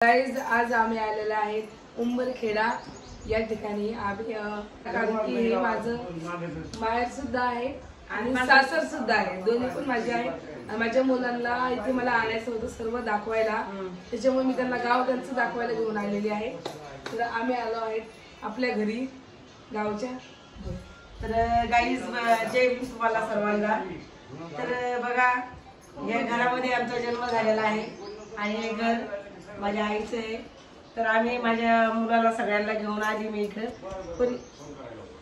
Guys आज आम्ही आलेले आहेत उंबरखेडा या ठिकाणी आम्ही कारण की हे माझं माहेर सुद्धा आहे आणि सासर सुद्धा आहे, दोन्ही पण माझे आहे। माझ्या मुलांना इथे मला आणायचं होतं सर्व दाखवायला, त्याच्यामुळे मी त्यांना गाव त्यांचं दाखवायला घेऊन आलेली आहे। तर आम्ही आलो आहेत आपल्या घरी गावच्या। तर गाईज जय भीम तुम्हाला सर्वांना। तर बघा या घरामध्ये आमचा जन्म झालेला आहे आणि हे घर माझ्या आईचं आहे। तर आम्ही माझ्या मुलाला सगळ्यांना घेऊन आली मी इकडं,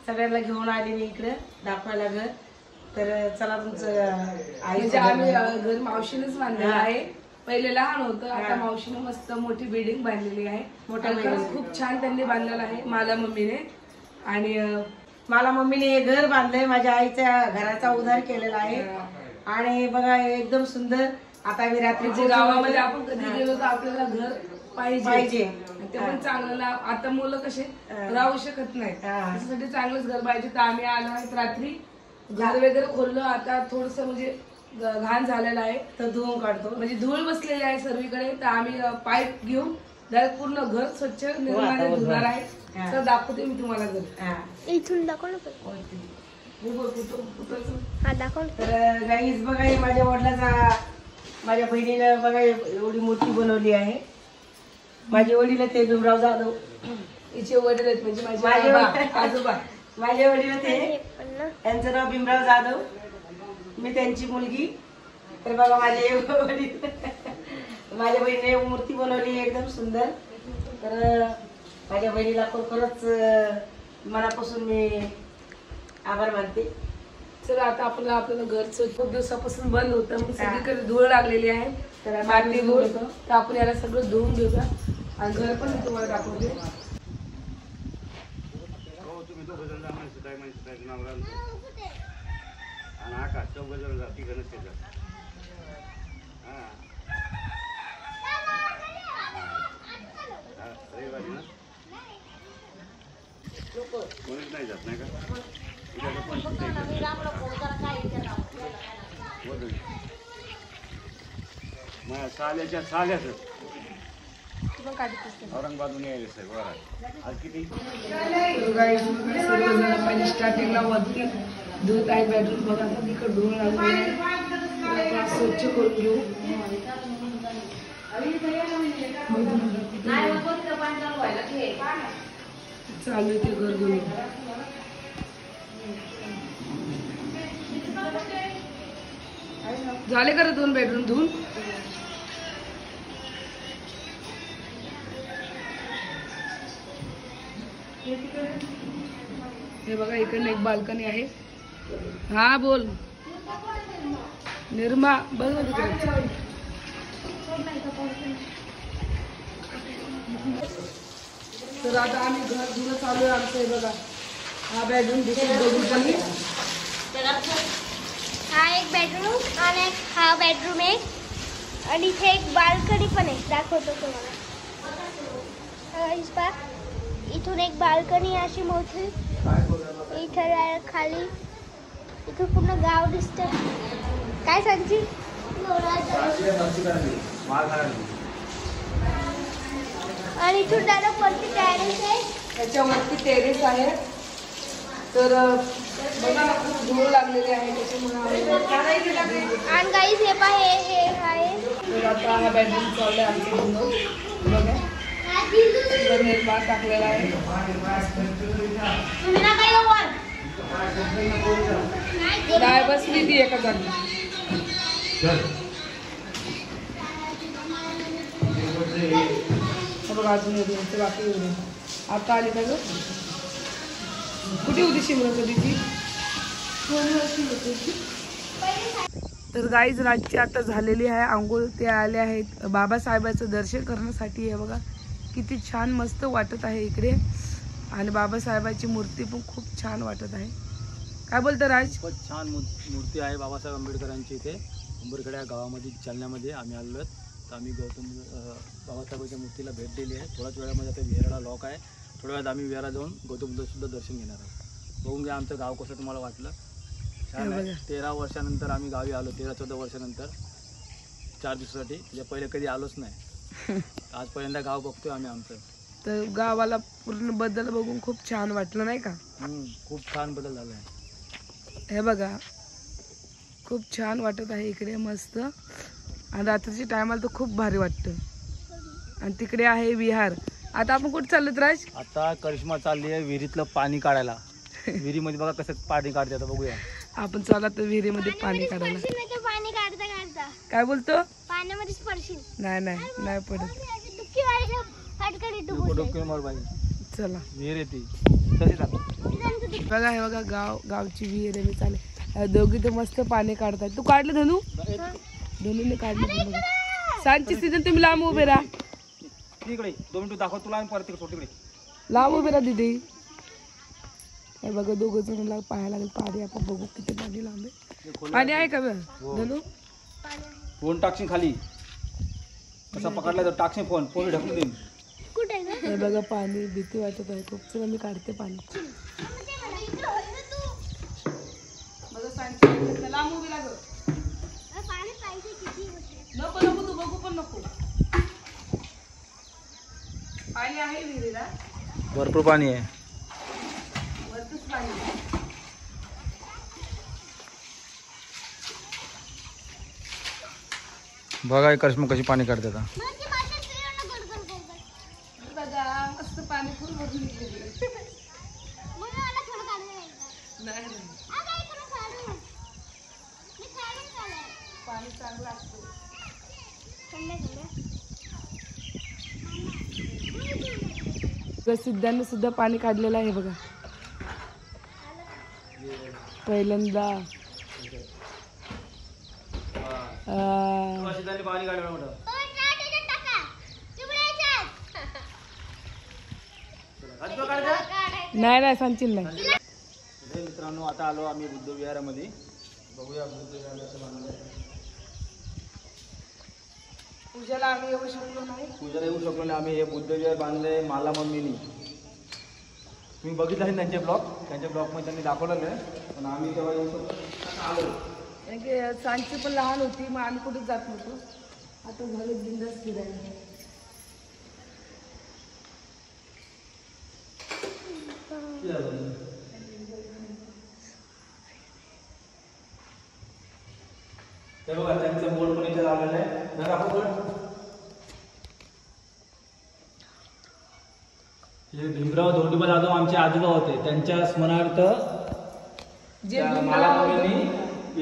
सगळ्यांना घेऊन आली मी इकडं दाखवायला घर। तर चला तुमचं आईचं आम्ही घर मावशीनेच बांधलेलं आहे। पहिले लहान होतं, आता मावशीने मस्त मोठी बिल्डिंग बांधलेली आहे। खूप छान त्यांनी बांधलेलं आहे मला मम्मीने, आणि मला मम्मीने हे घर बांधलंय, माझ्या आईच्या घराचा उद्धार केलेला आहे। आणि बघा एकदम सुंदर। आता मी रात्रीच्या गावामध्ये आपण कधी गेलो तर आपल्याला घर पाहिजे, ते पण हा. चांगलं। आता मुलं कसे राहू शकत नाही, त्यासाठी चांगलंच घर पाहिजे। तर आम्ही आलो आहे रात्री, घर वगैरे खोललं, आता थोडस म्हणजे घाण झालेलं आहे तर धुवून काढतो, म्हणजे धूळ बसलेली आहे सर्वीकडे। तर आम्ही पाईप घेऊन डायरेक्ट पूर्ण घर स्वच्छ निर्माण धुणार आहे। तर दाखवते मी तुम्हाला घर, इथून दाखव ना तर गाईज बघा हे माझ्या वडिलाचा, माझ्या बहिणीनं बघा एवढी मूर्ती बनवली आहे। माझे वडील ते भीमराव जाधव, हिचे वडील आहेत म्हणजे माझे आजोबा। माझे वडील ते, त्यांचं नाव भीमराव जाधव, मी त्यांची मुलगी। तर बघा माझे वडील माझ्या बहिणीने मूर्ती बनवली एकदम सुंदर। तर माझ्या बहिणीला खरोखरच मनापासून मी आभार मानते। चला आता आपल्याला घर खूप दिवसापासून बंद होतं, मग सगळीकडे धूळ लागलेली आहे, तर माती धूळ। तर आपण याला सगळं धुवून घेऊया आणि घर पण मी तुम्हाला दाखवते। नाही जात नाही का साल्याच्या साल्याच औरंगाबादून यायला सर बरं आज किती सर्वजण पहिले स्टार्टिंगला वरती धुत आहे बेडरूम, बघा तिकडे धुवून लागले, स्वच्छ करून घेऊ। चालू आहे ते घर धुवून। झाले का रे 2 बेडरूम धुवून? हे बघा इकडे एक बाल्कनी आहे। हा बोल निर्मा, बघ तिकडे। तर आता आम्ही घर धुणं चालू आहे आमचं। हे बघा हा बेडरूम दिसतो, हा एक बेडरूम आणि हा बेडरूम आहे, आणि इथे एक बाल्कनी पण आहे, दाखवतो तुम्हाला। इथून एक बाल्कनी अशी मोठी, इथे खाली इथं पूर्ण गाव दिसतं। काय सांगची आणि इथून डायरेक्ट वरती टेरेस आहे, त्याच्यावरती टेरेस आहे। तर बघा खूप धूळ लागलेली आहे, त्याच्यामुळे आणि गाईज हे पहा हे आहे। तर आता हा बेडरूम चालू आहे आमचं धुणं। बघा निर्मा टाकलेला आहे। डाळ बसली ती एका जागी। बघा अजून येते बाकी एवढे। आता आली का ग? कुठे होती शिमला कधीची? तर गाईज रातची आता झालेली आहे आंघोळ, ते आले आहेत बाबासाहेबाचं दर्शन करण्यासाठी। हे बघा किती छान मस्त वाटत आहे इकडे, आणि बाबासाहेबाची मूर्ती पण खूप छान वाटत आहे। काय बोलतं राज? खूपच छान मूर्ती आहे बाबासाहेब आंबेडकरांची इथे उंबरखेडा गावामध्ये जालन्यामध्ये आम्ही आलो आहेत। तर आम्ही बाबासाहेबांच्या मूर्तीला भेट दिली आहे। थोड्याच वेळामध्ये आता विहाराला लॉक आहे, थोड्या वेळात आम्ही विहारात जाऊन गौतम बुद्धांसुद्धा दर्शन घेणार आहोत। बघून घ्या आमचं गाव कसं तुम्हाला वाटलं। छान आहे। 13 वर्षानंतर आम्ही गावी आलो, 13-14 वर्षानंतर 4 दिवसासाठी, म्हणजे पहिले कधी आलोच नाही। आजपर्यंत गाव बघतोय आम्ही आमचं. तर गावाला पूर्ण बदल बघून खूप छान वाटलं नाही का? खूप छान बदल झालाय. हे बघा खूप छान वाटत आहे इकडे मस्त. आणि रात्रीच्या टायमाला तर खूप भारी वाटतं. आणि तिकडे आहे विहार. आता आपण कुठे चाललो राज? आता करिश्मा चालली आहे विहिरीतलं पाणी काढायला. विहिरीमध्ये बघा कसं पाणी काढते आता बघूया. आपण चालला तर विहिरीमध्ये पाणी काढायला. पाणी काढता काढता काय बोलतो? पाण्यामध्ये स्पर्शिल नाही नाही नाही पडत. दुःखी वाढीला फटकन डुबू डोके मार बाई. चला विहीर येते तशी चाल. बघा हे बघा गावची विहीर आहे. मी चालेल दोघी तर मस्त पाणी काढतात. तू काढलं धनू? धनूने काढलं. बघा सांजची सीझन तुम्ही लांब उभे राहा. तिकडे 2 मिनिटं दाखव तुला आणि परत तिकडे लांब उभे राहा दीदी. हे बघा दोघं जण पाहायला लागेल पाणी. आपण बघू किती पाणी लांब आहे. पाणी आहे का धनू? फोन टाकशील खाली कसा पकडला तर टाकशील फोन पोरी ढकलून देईन. कुठे हे बघा पाणी भीती वाटत आहे खूप. चला मी काढते पाणी. लांब उभी लागल. पाणी पाहिजे किती होते. नको नको तू बघू पण नको. पाणी आहे विहिरीला भरपूर पाणी आहे. वरतीच पाणी आहे. बघा करिश्मा कशी पाणी काढते आता. बघा मस्त पाणी फुल भरून निघले. नाही पाणी चांगलं असतं. सिद्धांनी सुद्धा पाणी काढलेलं आहे बघा पहिल्यांदा. पाणी काढलं मोठं. नाही नाही सांगशील नाही. मित्रांनो आता आलो आम्ही बुद्ध विहारामध्ये. बघूया बुद्ध विहाराचं बांधलंय. पूजाला आम्ही येऊ शकलो नाही. पूजाला येऊ शकलो नाही आम्ही. हे बुद्ध विहार बांधलंय मला मम्मीनी. तुम्ही बघितलं आहे त्यांचे त्यांच्या ब्लॉगमध्ये त्यांनी दाखवलेलं आहे. पण आम्ही तेव्हा येऊ शकतो आलो. कारण की सांची पण लहान होती मग आम्ही कुठेच जात नव्हतो. आता झालं बिंदास फिरायला. ते बघा त्यांचं बोर्ड पण इथे लावलेलं आहे. दाखव बोर्ड. हे भीमराव धोंडोबा जाधव आमचे आजोबा होते. त्यांच्या स्मरणार्थ जे मला मम्मीनी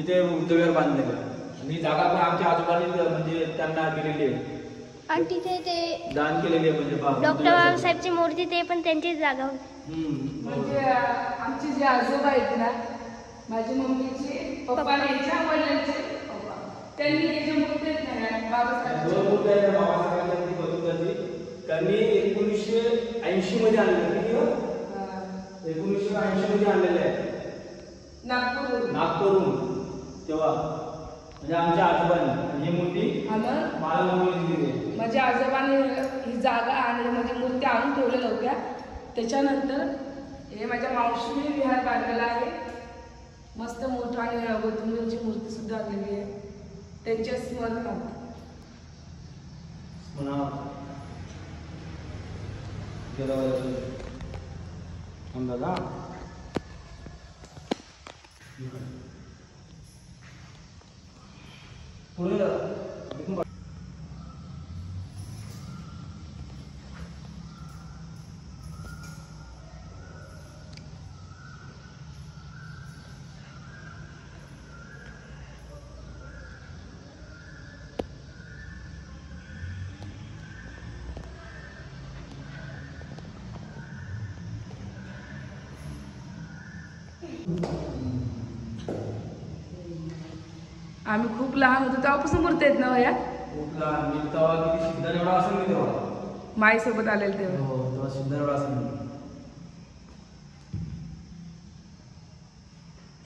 इथे बुद्धविहार बांधलेलं. आणि जागा पण आमच्या आजोबांनी म्हणजे त्यांना दिलेली आहे. आणि तिथे ते दान केलेली आहे म्हणजे डॉक्टर बाबासाहेबची मूर्ती ते पण त्यांचीच जागा होती. म्हणजे आमचे जे आजोबा आहेत ना माझ्या मम्मीचे पप्पा यांच्या वडिलांचे पप्पा त्यांनी हे जे मूर्ती आहेत ना बाबासाहेबांची त्यांनी 1980 मध्ये आणलेलं. 1980 मध्ये आणलेलं आहे नागपूरहून. तेव्हा म्हणजे आमच्या आजोबांनी ही मूर्ती मला मम्मीने दिली. माझ्या आजोबांनी ही जागा आणि म्हणजे मूर्ती आणून ठेवलेल्या होत्या. त्याच्यानंतर हे माझ्या मावशीने विहार बांधलेला आहे. मस्त मोठा आणि गौतमीची मूर्ती सुद्धा आणलेली आहे त्यांच्या स्मरणार्थ. दादा पुढे आम्ही खूप लहान होतो तेव्हापासून मूर्ती आहेत ना या खूप लहान. मी तेव्हा किती सिद्धार एवढा असेल मी तेव्हा. माईसोबत आलेलं तेव्हा. हो तेव्हा सिद्धार एवढा असेल मी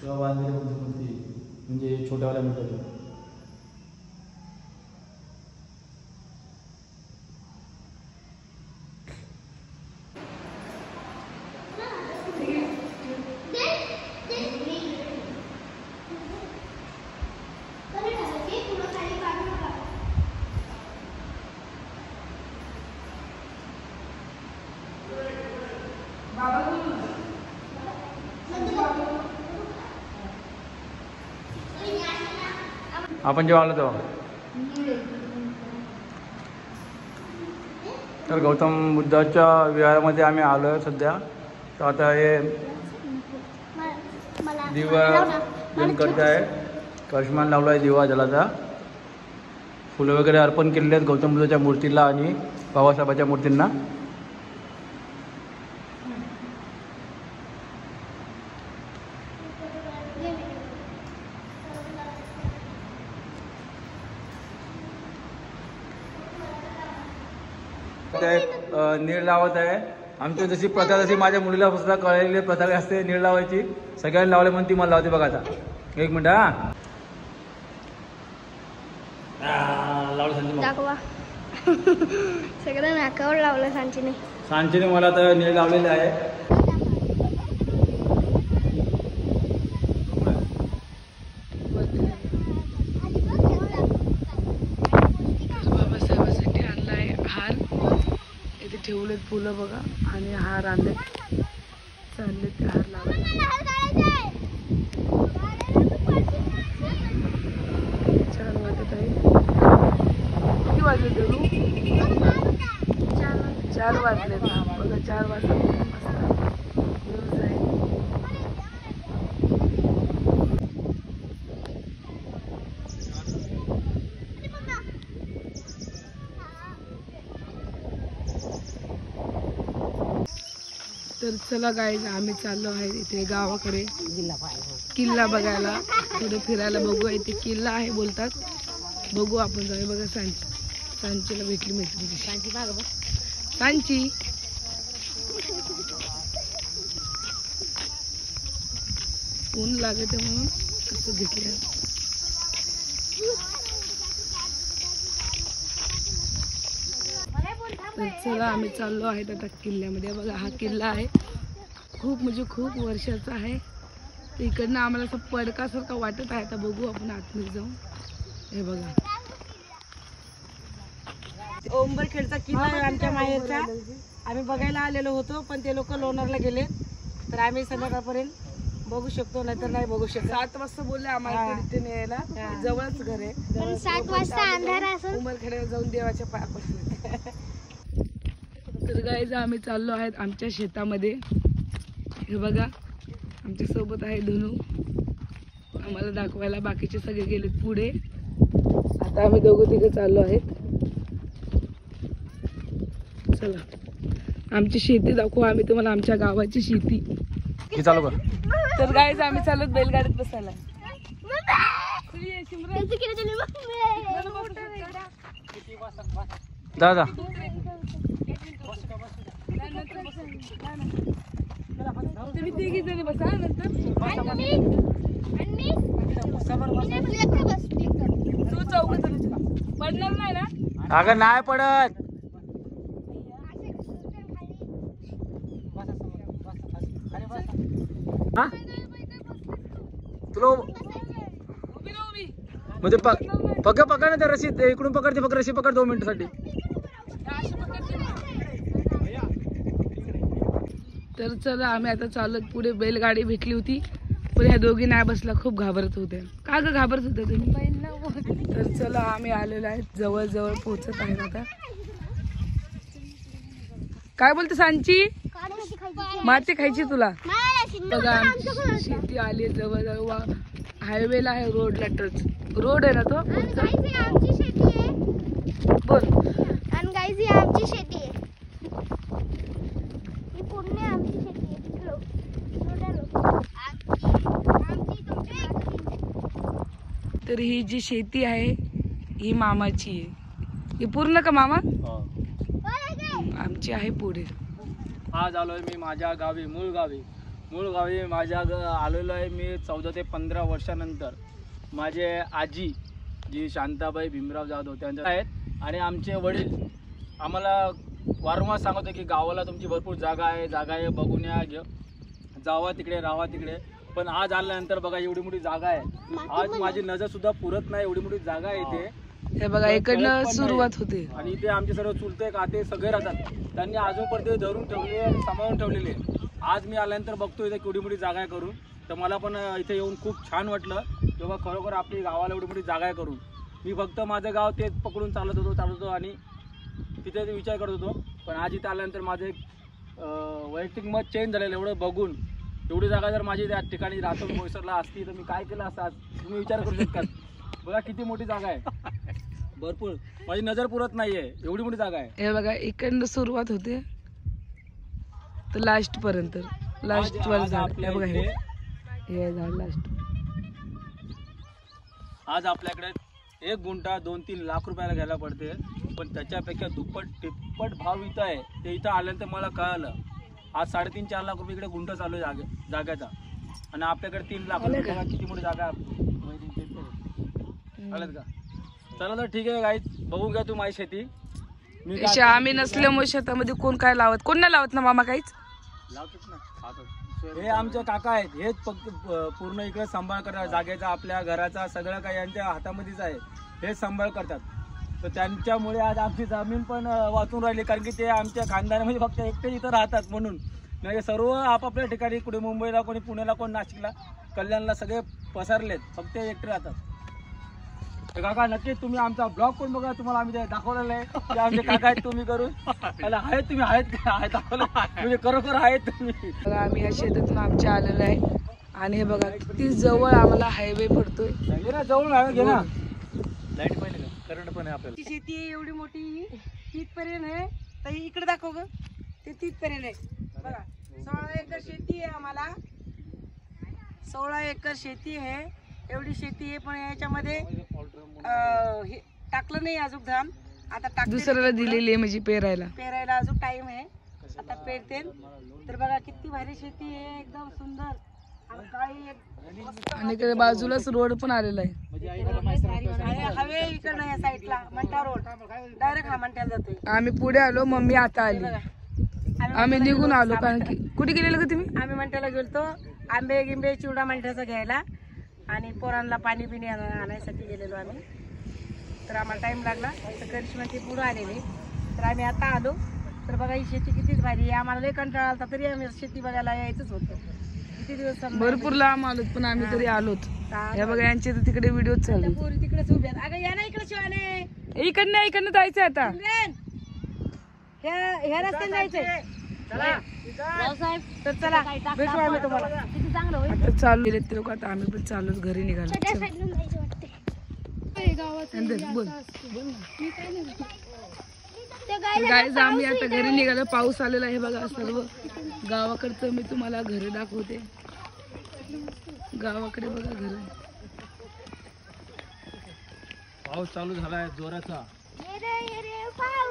तेव्हा बांधलेली मूर्ती म्हणजे छोट्यावाल्या मूर्ती. आपण जेव्हा आलो तेव्हा तर गौतम बुद्धाच्या विहारामध्ये आम्ही आलो आहे सध्या. तर आता हे दिवा जण करत आहे. कळशमान लावला आहे दिवा जलाचा. फुलं वगैरे अर्पण केलेले आहेत गौतम बुद्धाच्या मूर्तीला आणि बाबासाहेबाच्या मूर्तींना. नीळ लावत आहे. आमची जशी प्रथा जशी माझ्या मुलीला सुद्धा कळलेली प्रथा असते नीळ लावायची. सगळ्यांनी लावले म्हणून ती मला लावते बघा. आता एक मिनिट लावलं सांची दाखवा. सगळं नाकावर लावलं सांचीने. सांचीने मला आता नीळ लावलेले आहे. बाबासाहेबांसाठी आणलाय हार. इथे ठेवलेत फुलं बघा आणि हार आणले. चालले ते हार लावायला. छान वाटत आहे. किती वाजले धरू? 4 वाजले ना बघा. 4 वाजता न्यूज आहे. तर चला गाईज आम्ही चाललो आहे इथे गावाकडे किल्ला बघायला. थोडं फिरायला बघू. इथे किल्ला आहे बोलतात. बघू आपण जाऊ. बघा सांचीला भेटली मैत्रिणी. सांची ऊन लागते म्हणून असं घेतलं. तर चला आम्ही चाललो आहे आता किल्ल्यामध्ये. बघा हा किल्ला आहे. खूप म्हणजे खूप वर्षाचा आहे. इकडनं आम्हाला असं पडकासारखं वाटत आहे. आता बघू आपण आतमध्ये जाऊन. हे बघा उंबरखेडचा किल्ला आहे आमच्या माहेरचा. आम्ही बघायला आलेलो होतो पण ते लोक लोणारला गेले. तर आम्ही संध्याकाळपर्यंत बघू शकतो नाहीतर नाही बघू शकतो. 7 वाजता बोलले आम्हाला इथे न्यायला. जवळच घर आहे. पण 7 वाजता अंधार असेल. उंबरखेड्याला जाऊन देवाच्या पाया पडले. तर गाईज आम्ही चाललो आहेत आमच्या शेतामध्ये. हे बघा आमच्या सोबत आहे धनू. आम्हाला दाखवायला बाकीचे सगळे गेलेत पुढे. आता आम्ही दोघं तिघं चाललो आहेत. चला आमची शेती दाखवू आम्ही तुम्हाला. आमच्या गावाची शेती चालू कर. तर गाईज आम्ही चाललो बैलगाडीत बसायला. दादा तुम्ही तिघी जणी बसा नंतर तू 4 जणी पडणार नाही ना. अगं नाही पडत. हा तुला उभी ना उभी. म्हणजे पकड ना त्या रशीद. इकडून पकडते फक्त रशी पकड 2 मिनिटासाठी. तर चला आम्ही आता चालत पुढे. बैलगाडी भेटली होती पण ह्या दोघी नाही बसला. खूप घाबरत होत्या. का ग घाबरत होत्या तुम्ही? तर चला आम्ही आलेलो आहे. जवळ जवळ पोहोचत आहे आता. काय बोलते सांची? माती खायची तुला? बघा आमची शेती आली जवळ जवळ. हायवेला आहे. रोडला टच रोड आहे ना तो. आमची शेती आहे. बोल. आणि गाईज ही आमची शेती आहे. ही पूर्ण आमची शेती आहे. तर ही जी शेती आहे ही मामाची आहे. ही पूर्ण का मामा? आमची आहे पुढे. आज आलोय मी माझ्या गावी मूळ गावी माझ्या आलेलो आहे मी 14 ते 15 वर्षानंतर. माझे आजी जी शांताबाई भीमराव जाधव त्यांच्या आहेत आणि आमचे वडील आम्हाला वारंवार सांगत होते की गावाला तुमची भरपूर जागा आहे बघून या, जावा तिकडे राहा तिकडे. पण आज आल्यानंतर बघा एवढी मोठी जागा आहे. आज माझी नजर सुद्धा पुरत नाही एवढी मोठी जागा आहे इथे. हे बघा इकडनं सुरुवात होते आणि इथे आमचे सर्व चुलते काते सगळे राहतात. त्यांनी अजून पण ते धरून ठेवले आणि सांभाळून ठेवलेले. आज मी आल्यानंतर बघतो इथे केवढी मोठी जागा आहे करून, तर मला पण इथे येऊन खूप छान वाटलं की बाबा खरोखर आपली गावाला एवढी मोठी जागा आहे करून. मी फक्त माझं गाव तेच पकडून चालत होतो आणि तिथे विचार करत होतो, पण आज इथे आल्यानंतर माझं एक वैयक्तिक मत चेंज झालेलं. एवढं बघून एवढी जागा जर माझी त्या ठिकाणी रातून बोईसरला असती तर मी काय केलं असतं आज, तुम्ही विचार करू शकता. बघा किती मोठी जागा आहे, भरपूर, माझी नजर पुरत नाहीये एवढी मोठी जागा आहे. हे बघा इकडनं सुरुवात होते तर लास्ट पर्यंत, लास्ट वर झाड. हे बघा हे झाड लास्ट. आज आपल्याकडे 1 गुंठा 2-3 लाख रुपयाला घ्यायला पडते, पण त्याच्यापेक्षा दुप्पट तिप्पट भाव इथं आहे. ते इथं आल्यानंतर मला कळालं. आज 3.5-4 लाख रुपये इकडे गुंठा चालू आहे जागेचा, आणि आपल्याकडे 3 लाख रुपये. बघा किती मोठी जागा आहे. का चला तर ठीक आहे गाईज, बघून घ्या तू माझी शेती. मी आम्ही नसल्यामुळे शेतामध्ये कोण काय लावत, कोण नाही लावत ना मामा काहीच. लावतोच ना. हे आमचे काका आहेत, हेच फक्त पूर्ण इकडे सांभाळ करतात जागेचा, आपल्या घराचा सगळं काही यांच्या हातामध्येच आहे. हेच सांभाळ करतात. तर त्यांच्यामुळे आज आमची जमीन पण वाचून राहिली, कारण की ते आमच्या खानदानामध्ये फक्त एकटे इथं राहतात म्हणून. म्हणजे सर्व आपापल्या ठिकाणी, कुठे मुंबईला, कोणी पुण्याला, कोणी नाशिकला, कल्याणला सगळे पसरलेत, फक्त एकटे राहतात. तर काका नक्कीच तुम्ही आमचा ब्लॉग पण बघा, तुम्हाला आम्ही ते दाखवलेलं आहे की आमचे काका आहेत तुम्ही करून. आहेत तुम्ही, आहेत दाखवलं म्हणजे खरोखर आहेत तुम्ही. बघा आम्ही या शेतातून आमच्या आलेलो आहे, आणि हे बघा किती जवळ आम्हाला हायवे पडतोय. जवळ आहे, घे ना लाईट पाहिजे का, करंट पण आहे आपल्याला. ती शेती आहे एवढी मोठी, तिथपर्यंत आहे. तर इकडे दाखव ग, ते तिथपर्यंत आहे. बघा 16 एकर शेती आहे आम्हाला, 16 एकर शेती आहे. एवढी शेती आहे, पण याच्यामध्ये हे टाकलं नाही अजून धान. आता दुसऱ्याला दिलेली आहे म्हणजे पेरायला अजून टाइम आहे, आता पेरते. तर बघा किती भारी शेती आहे, एकदम सुंदर. आणि इकडे बाजूलाच रोड पण आलेला आहे. हवे इकडं या साईडला मंठा रोड, डायरेक्ट हा मंठ्याला जातोय. आम्ही पुढे आलो, मम्मी आता आली, आम्ही निघून आलो. कारण की कुठे गेलेलं का तुम्ही? आम्ही मंठ्याला गेलतो, आंबे गिंबे चिवडा मंठ्याचा घ्यायला, आणि पोरांना पाणी बिणी आणायसाठी गेलेलो आम्ही. तर आम्हाला टाइम लागला, तर करिश्मा ती पुढं आलेली. तर आम्ही आता आलो. तर बघा ही शेती कितीच भारी आहे. आम्हाला लय कंटाळा आलता, तरी आम्ही शेती बघायला यायचंच होतं. किती दिवस भरपूर लांब आलोत, पण आम्ही तरी आलोत. हे बघा यांचे तर तिकडे व्हिडिओ चालू. पोरी तिकडेच उभ्या. अगं या ना इकडे शिवाने, इकडनं जायचंय आता. ह्या रस्त्याने जायचंय. तर चला भेटू आम्ही तुम्हाला. आता चालू गेले ते लोक, आता आम्ही पण चालूच घरी निघालो. बोल गाईज, आम्ही आता घरी निघालो. पाऊस आलेला आहे बघा. सर्व गावाकडचं मी तुम्हाला घरी दाखवते. गावाकडे बघा घर. पाऊस चालू झालाय जोराचा.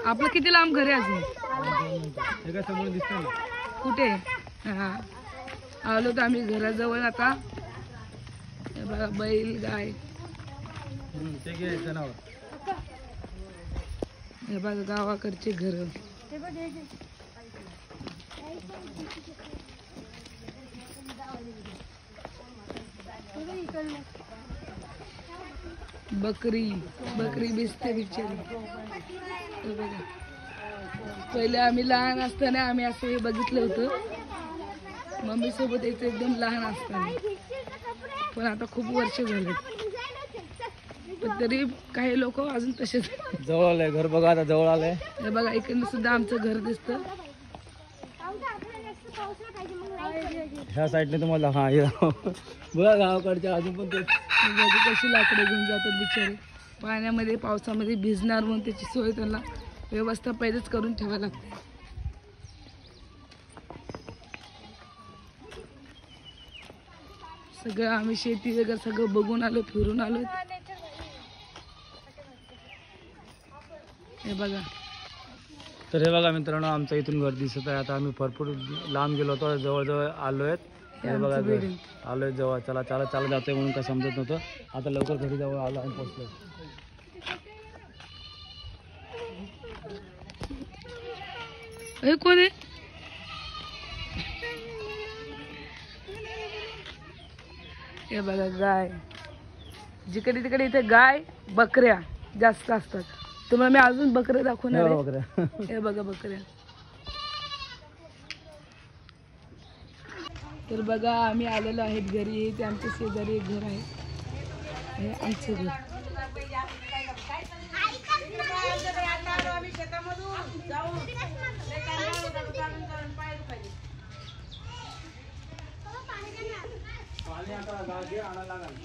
आपलं किती लांब घर आहे अजून? समोर दिसतंय ना कुठे? हा आलो तर आम्ही घराजवळ. आता हे बघा बैल गाय, ते घे जनावर. हे बघा गावाकडचे घर. बकरी बिसते बिचारी. हे बघा पहिले आम्ही लहान असताना आम्ही असं हे बघितलं होतं मम्मी सोबत यायचं, एकदम लहान असताना. पण आता खूप वर्ष झाले, पण तरी काही लोक अजून तसेच. जवळ आलंय घर बघा, आता जवळ आलंय. हे बघा इकडनं सुद्धा आमचं घर दिसतं. ह्या साईडने तुम्हाला हा बघा गावाकडच्या अजून पण ते कशी लाकडं घेऊन जातात बिचारे पाण्यामध्ये, पावसामध्ये भिजणार म्हणून त्याची सोय त्यांना व्यवस्था पहिलेच करून ठेवायला लागते. सगळं आम्ही शेती वगैरे सगळं बघून आलो, फिरून आलो. हे बघा. तर हे बघा मित्रांनो, आमचं इथून घर दिसत आहे. आता आम्ही भरपूर लांब गेलो होतो, जवळजवळ आलो आहेत. हे बघा आलोय जवळ. चला चला चला जातोय म्हणून काय समजत नव्हतं. आता लवकर घरी जवळ आलो आणि पोहोचलो. हे कोण आहे? हे बघा गाय. जिकडे तिकडे इथे गाय बकऱ्या जास्त असतात. तुम्हाला मी अजून बकऱ्या दाखवणार आहे. हे बघा बकऱ्या. तर बघा आम्ही आलेलो आहेत घरी. ते आमच्या शेजारी एक घर आहे, हे आमचं घर. आम्ही शेतामधून पाणी आता आणायला लागेल.